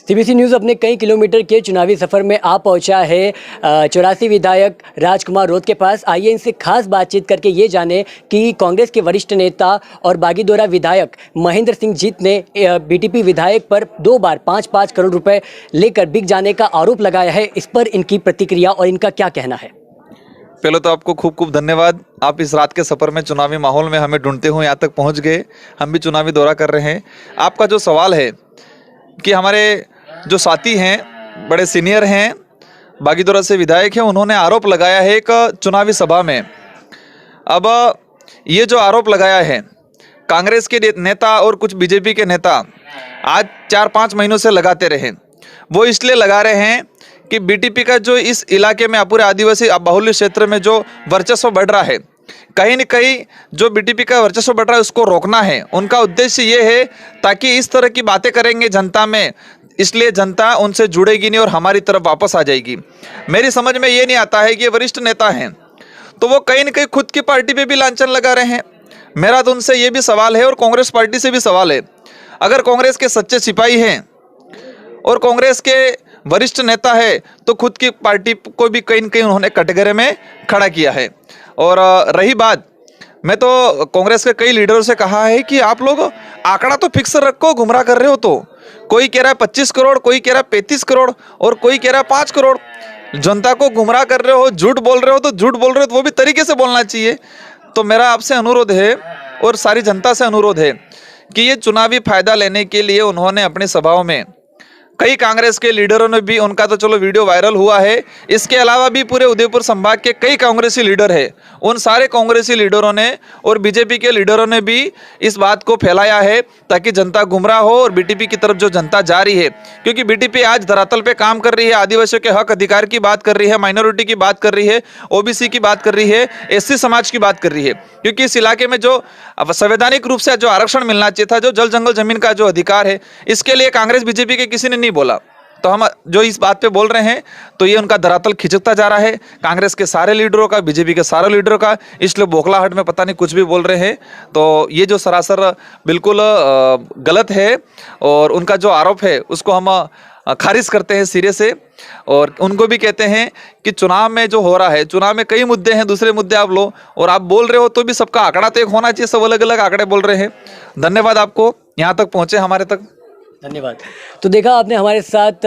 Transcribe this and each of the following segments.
CBC news अपने कई kilometre के चुनावी सफर में आ पहुंचा है 84 विधायक राजकुमार रोध के पास। आइए इनसे खास बातचीत करके ये जाने कि कांग्रेस के वरिष्ठ नेता और बागीदोरा विधायक महेंद्र सिंह जीत ने बीटीपी विधायक पर 2 बार 5-5 करोड़ रुपए लेकर बिक जाने का आरोप लगाया है। इस पर इनकी प्रतिक्रिया और इनका क्या कहना है। पहले तो आपको खूब खूब धन्यवाद। आप इस रात के सफ़र में चुनावी माहौल में हमें ढूंढते हुए यहाँ तक पहुँच गए। हम भी चुनावी दौरा कर रहे हैं। आपका जो सवाल है कि हमारे जो साथी हैं, बड़े सीनियर हैं, बागीदोरा से विधायक हैं, उन्होंने आरोप लगाया है एक चुनावी सभा में। अब ये जो आरोप लगाया है, कांग्रेस के नेता और कुछ बीजेपी के नेता आज 4-5 महीनों से लगाते रहे। वो इसलिए लगा रहे हैं कि बीटीपी का जो इस इलाके में पूरे आदिवासी बाहुल्य क्षेत्र में जो वर्चस्व बढ़ रहा है, कहीं न कहीं जो बीटीपी का वर्चस्व बढ़ रहा है उसको रोकना है। उनका उद्देश्य ये है ताकि इस तरह की बातें करेंगे जनता में, इसलिए जनता उनसे जुड़ेगी नहीं और हमारी तरफ वापस आ जाएगी। मेरी समझ में ये नहीं आता है कि ये वरिष्ठ नेता हैं तो वो कहीं न कहीं खुद की पार्टी पे भी लांछन लगा रहे हैं। मेरा तो उनसे ये भी सवाल है और कांग्रेस पार्टी से भी सवाल है, अगर कांग्रेस के सच्चे सिपाही हैं और कांग्रेस के वरिष्ठ नेता है तो खुद की पार्टी को भी कहीं न कहीं उन्होंने कटघरे में खड़ा किया है। और रही बात, मैं तो कांग्रेस के कई लीडरों से कहा है कि आप लोग आंकड़ा तो फिक्स रखो, गुमराह कर रहे हो तो। कोई कह रहा है 25 करोड़, कोई कह रहा है 35 करोड़ और कोई कह रहा है 5 करोड़। जनता को गुमराह कर रहे हो, झूठ बोल रहे हो तो झूठ बोल रहे हो तो वो भी तरीके से बोलना चाहिए। तो मेरा आपसे अनुरोध है और सारी जनता से अनुरोध है कि ये चुनावी फायदा लेने के लिए उन्होंने अपनी सभाओं में कई कांग्रेस के लीडरों ने भी, उनका तो चलो वीडियो वायरल हुआ है, इसके अलावा भी पूरे उदयपुर संभाग के कई कांग्रेसी लीडर हैं, उन सारे कांग्रेसी लीडरों ने और बीजेपी के लीडरों ने भी इस बात को फैलाया है ताकि जनता गुमराह हो और बीटीपी की तरफ जो जनता जा रही है, क्योंकि बीटीपी आज धरातल पे काम कर रही है, आदिवासियों के हक अधिकार की बात कर रही है, माइनॉरिटी की बात कर रही है, ओबीसी की बात कर रही है, एससी समाज की बात कर रही है। क्योंकि इस इलाके में जो संवैधानिक रूप से जो आरक्षण मिलना चाहिए था, जो जल जंगल जमीन का जो अधिकार है, इसके लिए कांग्रेस बीजेपी के किसी ने नहीं बोला। तो हम जो इस बात पे बोल रहे हैं तो ये उनका धरातल खिंचता जा रहा है, कांग्रेस के सारे लीडरों का, बीजेपी के सारे लीडरों का, इसलिए बोखलाहट में पता नहीं कुछ भी बोल रहे हैं। तो ये जो सरासर बिल्कुल गलत है और उनका जो आरोप है उसको हम खारिज करते हैं सिरे से। और उनको भी कहते हैं कि चुनाव में जो हो रहा है, चुनाव में कई मुद्दे हैं, दूसरे मुद्दे आप लो और आप बोल रहे हो तो भी सबका आंकड़ा तो एक होना चाहिए, सब अलग अलग आंकड़े बोल रहे हैं। धन्यवाद आपको यहाँ तक पहुँचे, हमारे तक धन्यवाद। तो देखा आपने, हमारे साथ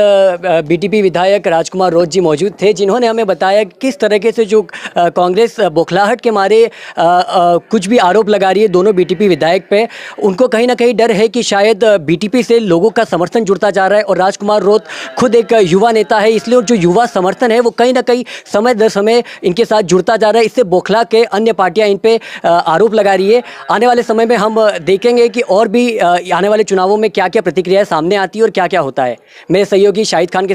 बीटीपी विधायक राजकुमार रोध जी मौजूद थे, जिन्होंने हमें बताया किस तरीके से जो कांग्रेस बौखलाहट के मारे कुछ भी आरोप लगा रही है दोनों बीटीपी विधायक पे। उनको कहीं ना कहीं डर है कि शायद बीटीपी से लोगों का समर्थन जुड़ता जा रहा है और राजकुमार रोध खुद एक युवा नेता है, इसलिए जो युवा समर्थन है वो कहीं ना कहीं समय दर समय इनके साथ जुड़ता जा रहा है। इससे बौखला के अन्य पार्टियाँ इन पर आरोप लगा रही है। आने वाले समय में हम देखेंगे कि और भी आने वाले चुनावों में क्या क्या प्रतिक्रिया सामने आती है और क्या क्या होता है। मेरे सहयोगी शाहिद खान के